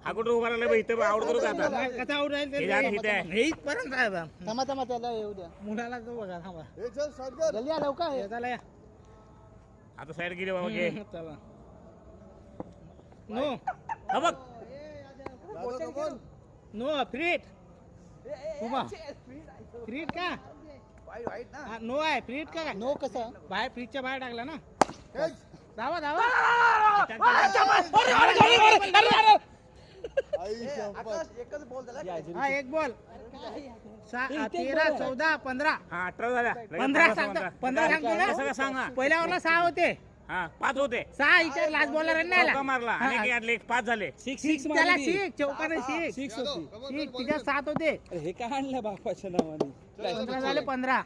हा कुठं उभा राहिला बाई इथं आउट करू का आता कसा आउट राहील पर्यंत थांबा थांबा त्याला येऊ द्या मुलाला तो बघा थांबा जल्दी या लवकर चला या आता साईड गेली बाबा घे चला नो हा बघ नो फ्रीट उभा फ्रीट का नो आहे फ्रीट का नो कसं बाहेर फ्रीजच्या बाहेर टाकला ना धावा धावा हा एक बॉल 13 14 15 हा 18 झाल्या 15 सांगतो ना सांगा पहिल्या ओव्हरला 6 होते हा 5 होते 6 इचार लास्ट बॉलर नाही मारला आणि यातले 5 झाले 6 त्याला 6 चौकाने 6 होती 6 तिच्या 7 होते हे काय आणलं बापाच्या नावाने 15 झाले 15